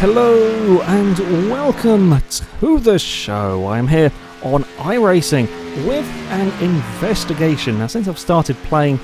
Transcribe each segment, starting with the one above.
Hello and welcome to the show. I'm here on iRacing with an investigation. Now, since I've started playing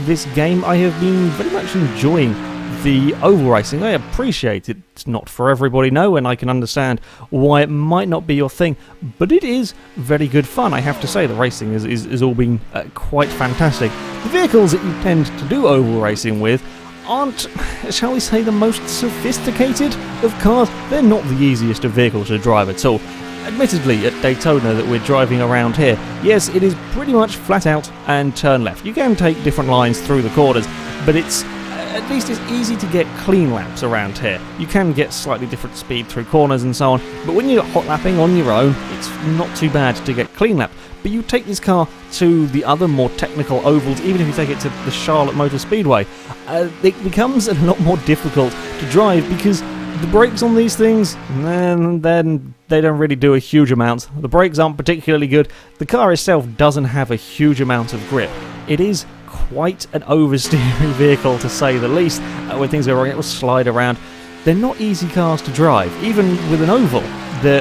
this game, I have been very much enjoying the oval racing. I appreciate it's not for everybody, no, and I can understand why it might not be your thing, but it is very good fun. I have to say, the racing is all been quite fantastic. The vehicles that you tend to do oval racing with aren't, shall we say, the most sophisticated of cars. They're not the easiest of vehicles to drive at all. Admittedly, at Daytona that we're driving around here, yes, it is pretty much flat out and turn left. You can take different lines through the corners, but at least it's easy to get clean laps around here. You can get slightly different speed through corners and so on, but when you're hot lapping on your own, it's not too bad to get clean lap. But you take this car to the other more technical ovals, even if you take it to the Charlotte Motor Speedway, it becomes a lot more difficult to drive because the brakes on these things, then they don't really do a huge amount. The brakes aren't particularly good. The car itself doesn't have a huge amount of grip. It is quite an oversteering vehicle, to say the least. When things go wrong, it will slide around. They're not easy cars to drive. Even with an oval,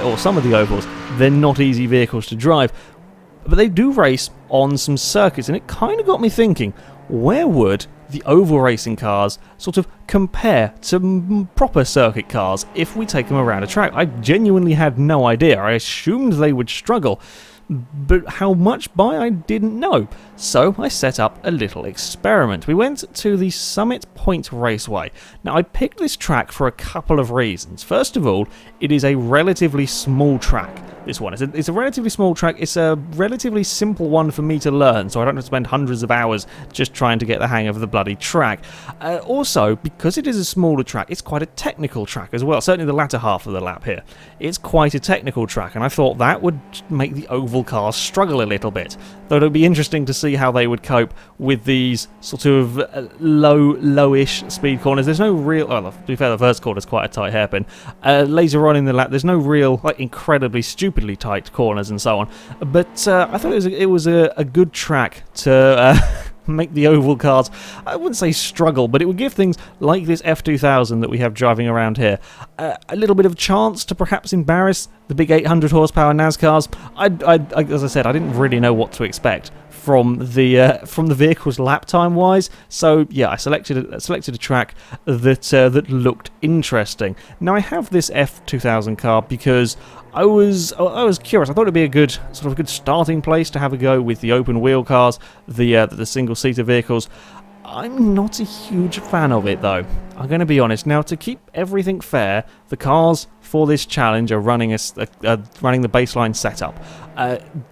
or some of the ovals, they're not easy vehicles to drive. But they do race on some circuits, and it kind of got me thinking, where would the oval racing cars sort of compare to proper circuit cars if we take them around a track? I genuinely had no idea. I assumed they would struggle, but how much by I didn't know. So I set up a little experiment. We went to the Summit Point Raceway. Now, I picked this track for a couple of reasons. First of all, it is a relatively small track. This one. It's a relatively small track. It's a relatively simple one for me to learn, so I don't have to spend hundreds of hours just trying to get the hang of the bloody track. Also, because it is a smaller track, it's quite a technical track as well. Certainly the latter half of the lap here. It's quite a technical track, and I thought that would make the oval cars struggle a little bit. Though it would be interesting to see how they would cope with these sort of lowish speed corners. There's no real... Well, to be fair, the first corner is quite a tight hairpin. Later on in the lap, there's no real, like, incredibly stupidly tight corners and so on, but I thought it was a good track to make the oval cars, I wouldn't say struggle, but it would give things like this F2000 that we have driving around here a little bit of chance to perhaps embarrass the big 800 horsepower Nascars. As I said, I didn't really know what to expect from the vehicle's lap time wise, so yeah, I selected a track that looked interesting. Now, I have this F2000 car because I was curious. I thought it'd be a good starting place to have a go with the open wheel cars, the single seater vehicles. I'm not a huge fan of it, though. I'm going to be honest. Now, to keep everything fair, the cars for this challenge are running running the baseline setup.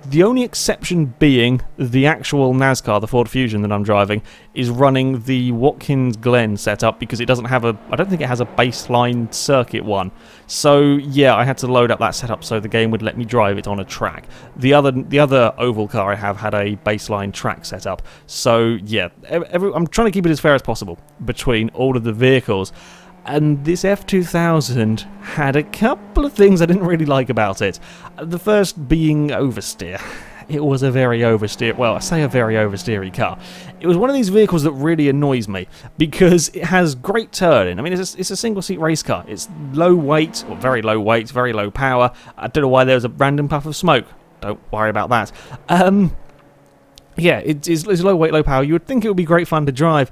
The only exception being the actual Nascar, the Ford Fusion that I'm driving, is running the Watkins Glen setup because it doesn't have I don't think it has a baseline circuit one. So yeah, I had to load up that setup so the game would let me drive it on a track. The other oval car I have had a baseline track setup. So yeah, I'm trying to keep it as fair as possible between all of the vehicles. And this F2000 had a couple of things I didn't really like about it. The first being oversteer. It was a very oversteer, well, I say a very oversteery car. It was one of these vehicles that really annoys me because it has great turning. I mean, it's a single-seat race car. It's low weight, or very low weight, very low power. I don't know why there was a random puff of smoke. Don't worry about that. Yeah, it's low weight, low power. You would think it would be great fun to drive.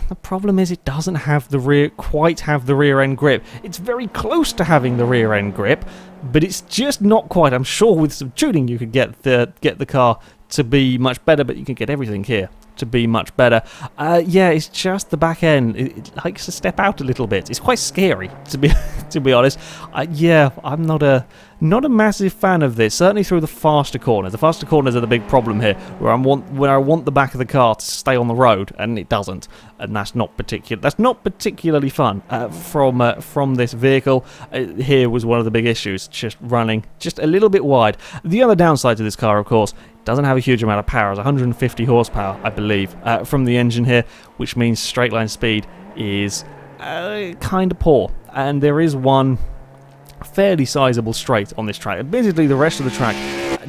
The problem is it doesn't have quite have the rear end grip. It's very close to having the rear end grip, but it's just not quite. I'm sure with some tuning you could get the car to be much better, but you can get everything here to be much better. Yeah, it's just the back end. It likes to step out a little bit. It's quite scary, to be honest. Yeah, I'm not a massive fan of this. Certainly through the faster corners. The faster corners are the big problem here, where I want the back of the car to stay on the road, and it doesn't, and that's not particularly fun from this vehicle. Here was one of the big issues, just running just a little bit wide. The other downside to this car, of course, doesn't have a huge amount of power. It's 150 horsepower, I believe, from the engine here, which means straight line speed is kind of poor. And there is one fairly sizable straight on this track. Admittedly, the rest of the track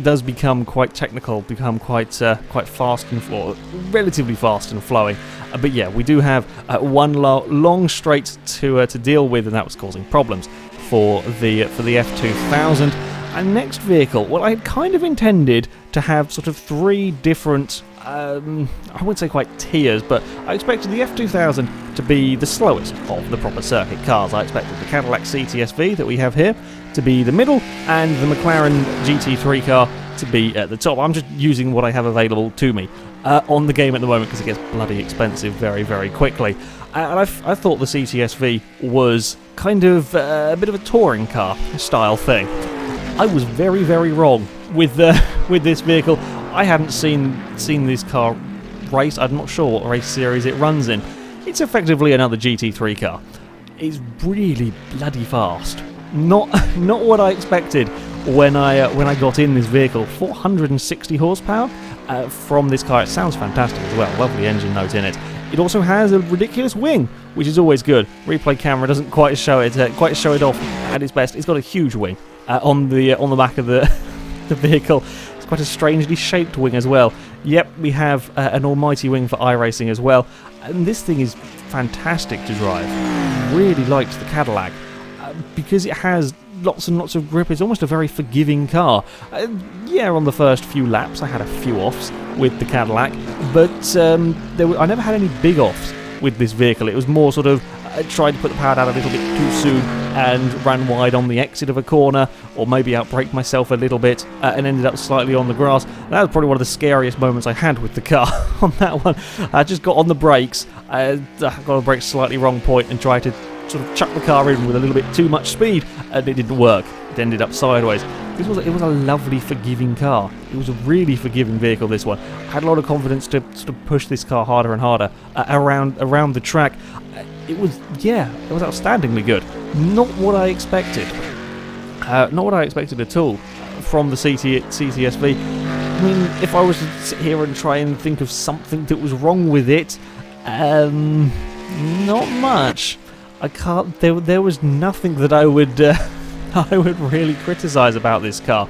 does become quite technical, become quite fast and relatively fast and flowing. But yeah, we do have one long straight to deal with, and that was causing problems for the F2000. And next vehicle, well, I had kind of intended to have sort of 3 different, I wouldn't say quite tiers, but I expected the F2000 to be the slowest of the proper circuit cars. I expected the Cadillac CTS-v that we have here to be the middle, and the McLaren GT3 car to be at the top. I'm just using what I have available to me on the game at the moment because it gets bloody expensive very, very quickly. And I thought the CTS-v was kind of a bit of a touring car style thing. I was very, very wrong with this vehicle. I hadn't seen this car race. I'm not sure what race series it runs in. It's effectively another GT3 car. It's really bloody fast. Not what I expected when I got in this vehicle. 460 horsepower from this car. It sounds fantastic as well. Lovely engine note in it. It also has a ridiculous wing, which is always good. Replay camera doesn't quite show it off at its best. It's got a huge wing on the back of the vehicle. It's quite a strangely shaped wing as well. Yep, we have an almighty wing for iRacing as well, and this thing is fantastic to drive. Really liked the Cadillac because it has lots and lots of grip. It's almost a very forgiving car. Yeah, on the first few laps I had a few offs with the Cadillac, but I never had any big offs with this vehicle. It was more sort of tried to put the power down a little bit too soon and ran wide on the exit of a corner, or maybe outbraked myself a little bit and ended up slightly on the grass. That was probably one of the scariest moments I had with the car on that one. I just got on the brakes, got on the brakes slightly wrong point and tried to sort of chuck the car in with a little bit too much speed, and it didn't work. It ended up sideways. It was a lovely, forgiving car. It was a really forgiving vehicle, this one. I had a lot of confidence to sort of push this car harder and harder around the track. It was outstandingly good. Not what I expected. Not what I expected at all from the CTS-v. I mean, if I was to sit here and try and think of something that was wrong with it, not much. I can't. There was nothing that I would really criticise about this car,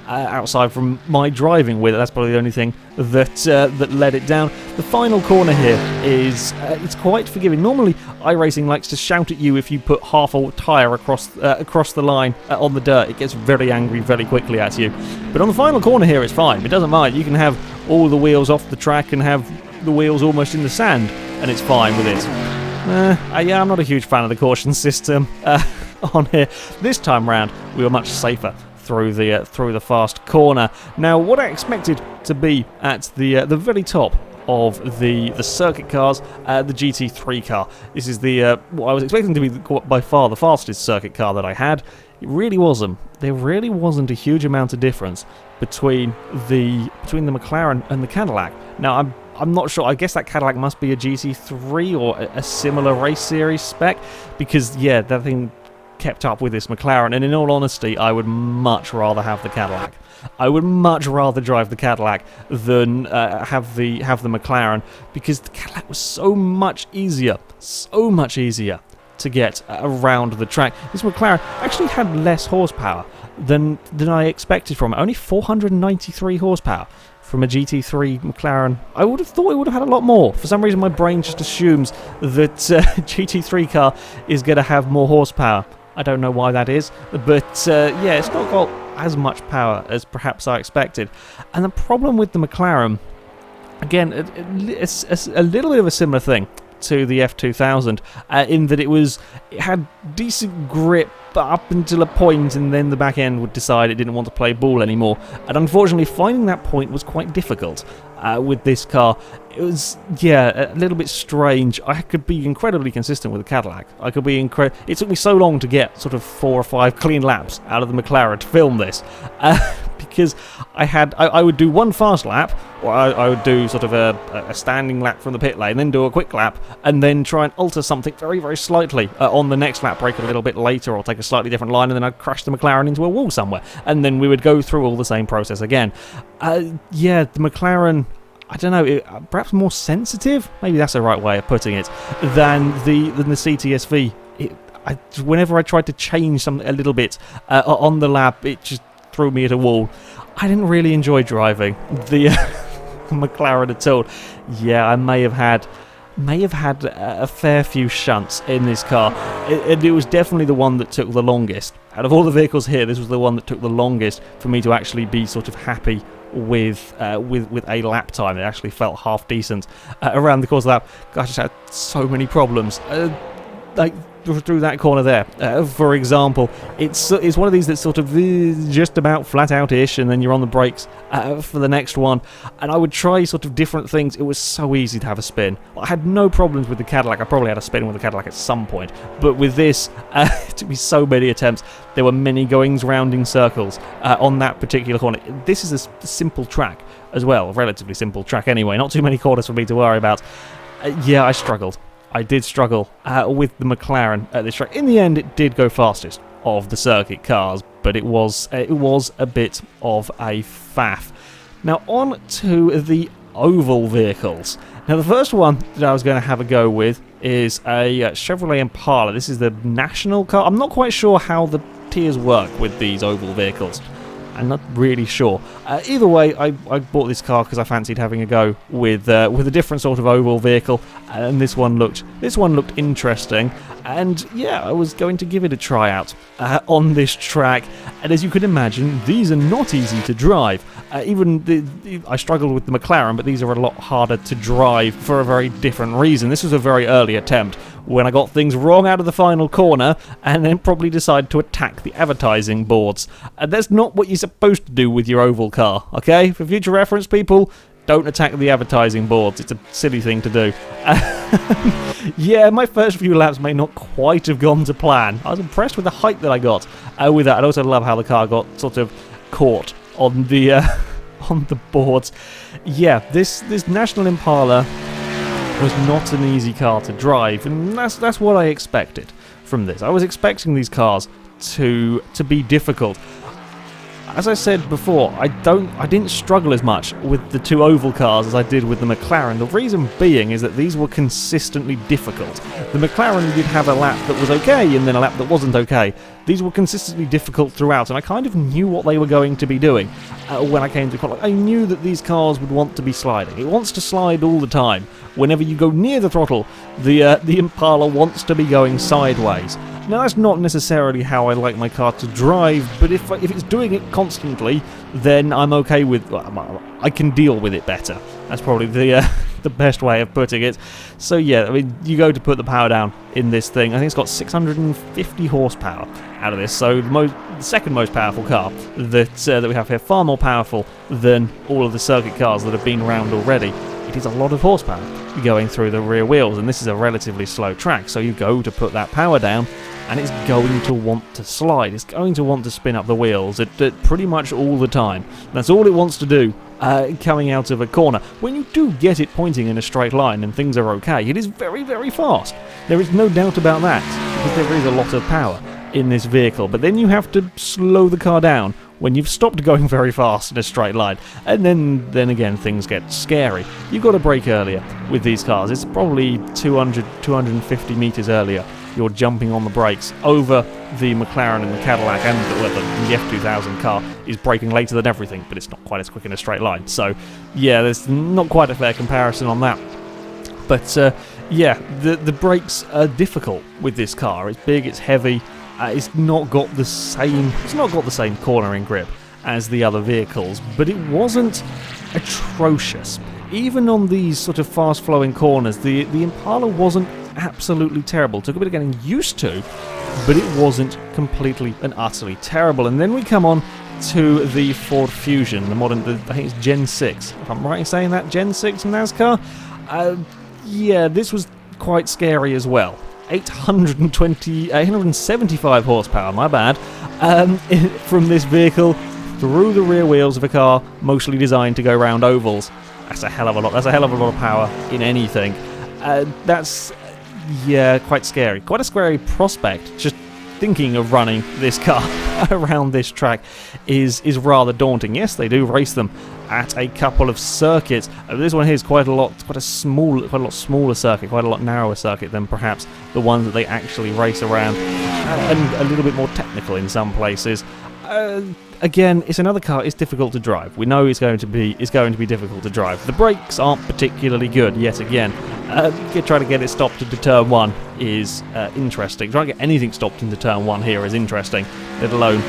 outside from my driving with it. That's probably the only thing that let it down. The final corner here is it's quite forgiving. Normally, iRacing likes to shout at you if you put half a tyre across the line on the dirt. It gets very angry very quickly at you. But on the final corner here, it's fine. It doesn't mind. You can have all the wheels off the track and have the wheels almost in the sand, and it's fine with it. Yeah, I'm not a huge fan of the caution system on here. This time round, we were much safer through the fast corner. Now, what I expected to be at the very top of the circuit cars, the GT3 car. This is what I was expecting to be by far the fastest circuit car that I had. It really wasn't. There really wasn't a huge amount of difference between the McLaren and the Cadillac. Now, I'm not sure. I guess that Cadillac must be a GT3 or a similar race series spec, because yeah, that thing kept up with this McLaren, and in all honesty, I would much rather have the Cadillac. I would much rather drive the Cadillac than have the McLaren, because the Cadillac was so much easier to get around the track. This McLaren actually had less horsepower than I expected from it. Only 493 horsepower from a GT3 McLaren. I would have thought it would have had a lot more. For some reason, my brain just assumes that GT3 car is going to have more horsepower. I don't know why that is, but yeah, it's not got as much power as perhaps I expected. And the problem with the McLaren, again, it's a little bit of a similar thing to the F2000, in that it had decent grip up until a point, and then the back end would decide it didn't want to play ball anymore. And unfortunately, finding that point was quite difficult with this car. It was, yeah, a little bit strange. I could be incredibly consistent with the Cadillac. It took me so long to get sort of 4 or 5 clean laps out of the McLaren to film this, because I would do one fast lap, or I would do sort of a standing lap from the pit lane, then do a quick lap, and then try and alter something very, very slightly on the next lap, brake a little bit later, or take a slightly different line, and then I'd crash the McLaren into a wall somewhere, and then we would go through all the same process again. Yeah, the McLaren, I don't know, perhaps more sensitive, maybe that's the right way of putting it, than the CTS-v. whenever I tried to change something a little bit on the lap, it just threw me at a wall. I didn't really enjoy driving the McLaren at all. Yeah, I may have had a fair few shunts in this car. It was definitely the one that took the longest. Out of all the vehicles here, this was the one that took the longest for me to actually be sort of happy with a lap time. It actually felt half decent around the course of that. Gosh, I just had so many problems. Like through that corner there, for example, it's one of these that's sort of just about flat out-ish, and then you're on the brakes for the next one. And I would try sort of different things. It was so easy to have a spin. I had no problems with the Cadillac. I probably had a spin with the Cadillac at some point, but with this, it took me so many attempts. There were many goings rounding circles on that particular corner. This is a simple track as well, a relatively simple track anyway. Not too many corners for me to worry about. Yeah, I struggled. I did struggle with the McLaren at this track. In the end, it did go fastest of the circuit cars, but it was a bit of a faff. Now on to the oval vehicles. Now the first one that I was going to have a go with is a Chevrolet Impala. This is the national car. I'm not quite sure how the tiers work with these oval vehicles. I'm not really sure. Either way, I bought this car because I fancied having a go with a different sort of oval vehicle, and this one looked interesting. And yeah, I was going to give it a try out on this track. And as you can imagine, these are not easy to drive. I struggled with the McLaren, but these are a lot harder to drive for a very different reason. This was a very early attempt when I got things wrong out of the final corner, and then probably decided to attack the advertising boards. That's not what you're supposed to do with your oval car, okay? For future reference, people, don't attack the advertising boards. It's a silly thing to do. Yeah, my first few laps may not quite have gone to plan. I was impressed with the height that I got with that. I also love how the car got sort of caught on the on the boards. Yeah, this National Impala was not an easy car to drive, and that's what I expected from this. I was expecting these cars to be difficult. As I said before, I didn't struggle as much with the two oval cars as I did with the McLaren. The reason being is that these were consistently difficult. The McLaren did have a lap that was okay and then a lap that wasn't okay. These were consistently difficult throughout, and I kind of knew what they were going to be doing when I came to qualify. I knew that these cars would want to be sliding. It wants to slide all the time. Whenever you go near the throttle, the Impala wants to be going sideways. Now, that's not necessarily how I like my car to drive, but if it's doing it constantly, then I'm okay with... Well, I can deal with it better. That's probably the best way of putting it. So yeah, I mean, you go to put the power down in this thing. I think it's got 650 horsepower out of this, so the second most powerful car that we have here, far more powerful than all of the circuit cars that have been around already. It is a lot of horsepower going through the rear wheels, and this is a relatively slow track, so you go to put that power down and it's going to want to slide. It's going to want to spin up the wheels at pretty much all the time. That's all it wants to do coming out of a corner. When you do get it pointing in a straight line and things are okay, it is very, very fast. There is no doubt about that, because there is a lot of power in this vehicle. But then you have to slow the car down when you've stopped going very fast in a straight line, and then again things get scary. You've got to brake earlier with these cars. It's probably 250 meters earlier. You're jumping on the brakes over the McLaren and the Cadillac, and the F2000 car is braking later than everything, but it's not quite as quick in a straight line. So yeah, there's not quite a fair comparison on that. But yeah, the brakes are difficult with this car. It's big, it's heavy. It's not got the same cornering grip as the other vehicles, but it wasn't atrocious. Even on these sort of fast-flowing corners, the Impala wasn't absolutely terrible. It took a bit of getting used to, but it wasn't completely and utterly terrible. And then we come on to the Ford Fusion, the modern, I think it's Gen 6, if I'm right in saying that, Gen 6 Nascar. Yeah, this was quite scary as well. 875 horsepower, my bad, from this vehicle through the rear wheels of a car mostly designed to go round ovals. That's a hell of a lot. That's a hell of a lot of power in anything. That's, yeah, quite scary. Quite a scary prospect, just thinking of running this car around this track is rather daunting. Yes, they do race them at a couple of circuits. This one here is quite a lot smaller circuit, quite a lot narrower circuit than perhaps the ones that they actually race around, and a little bit more technical in some places. Again, it's another car. It's difficult to drive. We know it's going to be difficult to drive. The brakes aren't particularly good yet again. Trying to get it stopped into turn 1 is interesting. Trying to get anything stopped into turn 1 here is interesting, let alone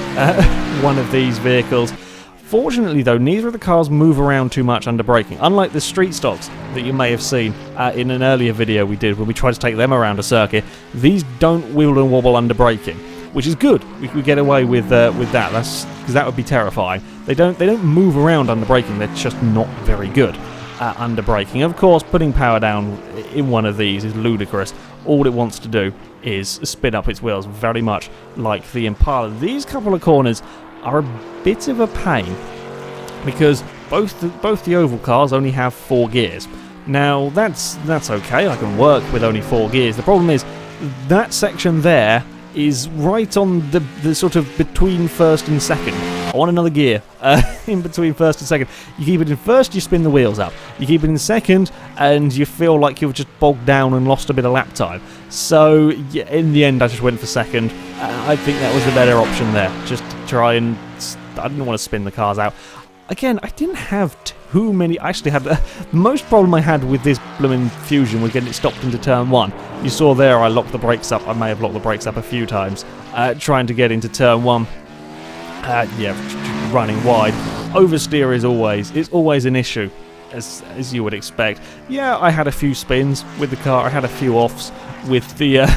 one of these vehicles. Fortunately though, neither of the cars move around too much under braking, unlike the street stocks that you may have seen in an earlier video we did when we tried to take them around a circuit. These don't wheel and wobble under braking, which is good. We could get away with that. That's because that would be terrifying. They don't move around under braking. They're just not very good at under braking. Of course, putting power down in one of these is ludicrous. All it wants to do is spin up its wheels, very much like the Impala. These couple of corners are a bit of a pain because both the oval cars only have 4 gears. Now that's okay. I can work with only 4 gears. The problem is that section there is right on the sort of between first and second. I want another gear in between first and second. You keep it in first, you spin the wheels up. You keep it in second, and you feel like you've just bogged down and lost a bit of lap time. So yeah, in the end, I just went for second. I think that was the better option there. Just to try and... I didn't want to spin the cars out. Again, I didn't have too many. I actually had the most problem I had with this blooming Fusion was getting it stopped into turn 1. You saw there I locked the brakes up. I may have locked the brakes up a few times trying to get into turn 1. Yeah, running wide. Oversteer is always an issue, as you would expect. Yeah, I had a few spins with the car. I had a few offs with the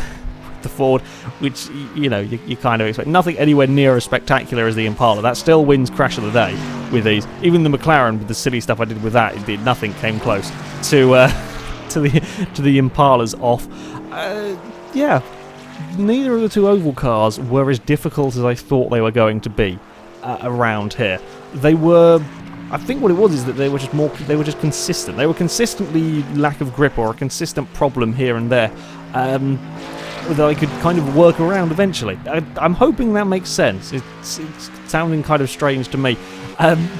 Ford, which you know you kind of expect. Nothing anywhere near as spectacular as the Impala. That still wins crash of the day with these. Even the McLaren, with the silly stuff I did with that, nothing came close to the Impala's off. Yeah, neither of the two oval cars were as difficult as I thought they were going to be around here. They were. I think what it was is that they were just consistent. They were consistently lack of grip or a consistent problem here and there. That I could kind of work around eventually. I'm hoping that makes sense. It's sounding kind of strange to me,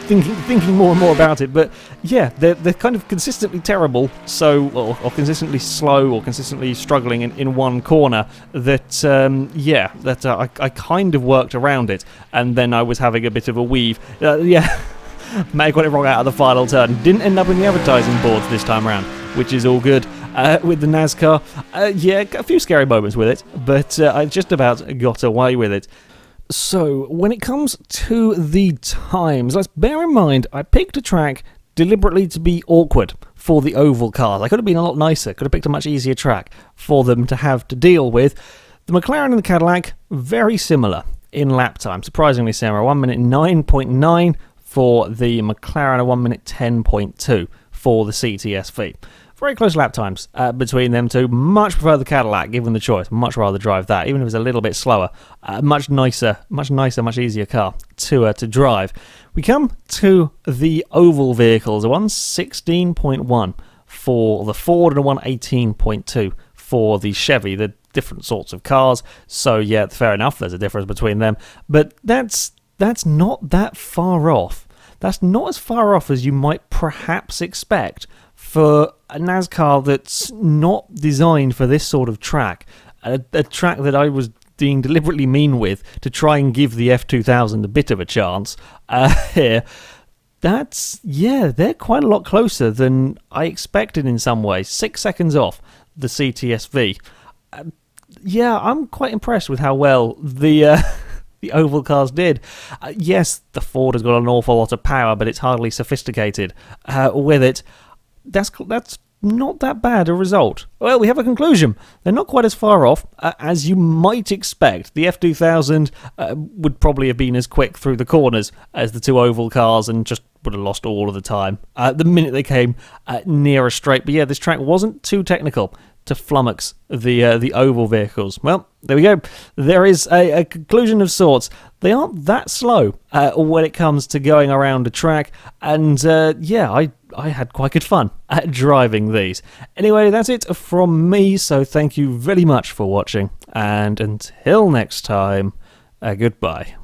thinking more and more about it. But yeah, they're kind of consistently terrible, or consistently slow, or consistently struggling in one corner. That I kind of worked around it, and then I was having a bit of a weave. Yeah, may have got it wrong out of the final turn. Didn't end up in the advertising boards this time around, which is all good. With the Nascar, yeah, a few scary moments with it, but I just about got away with it. So, when it comes to the times, let's bear in mind, I picked a track deliberately to be awkward for the oval cars. I could have been a lot nicer, could have picked a much easier track for them to have to deal with. The McLaren and the Cadillac, very similar in lap time, surprisingly similar. 1 minute 9.9 for the McLaren, and 1 minute 10.2 for the CTS-v. Very close lap times between them two. Much prefer the Cadillac, given the choice. Much rather drive that, even if it's a little bit slower. Much nicer, much easier car to drive. We come to the oval vehicles. A 116.1 for the Ford and a 118.2 for the Chevy. They're different sorts of cars, so yeah, fair enough. There's a difference between them, but that's not that far off. That's not as far off as you might perhaps expect for a Nascar that's not designed for this sort of track. A track that I was being deliberately mean with to try and give the F2000 a bit of a chance here. They're quite a lot closer than I expected in some ways. 6 seconds off the CTS-v. Yeah, I'm quite impressed with how well the oval cars did. Yes, the Ford has got an awful lot of power, but it's hardly sophisticated with it. That's not that bad a result. Well, we have a conclusion. They're not quite as far off as you might expect. The F2000 would probably have been as quick through the corners as the two oval cars and just would have lost all of the time the minute they came near a straight. But yeah, this track wasn't too technical to flummox the oval vehicles. Well, there we go. There is a conclusion of sorts. They aren't that slow when it comes to going around a track, and yeah, I had quite good fun at driving these. Anyway, that's it from me, so thank you very much for watching, and until next time, goodbye.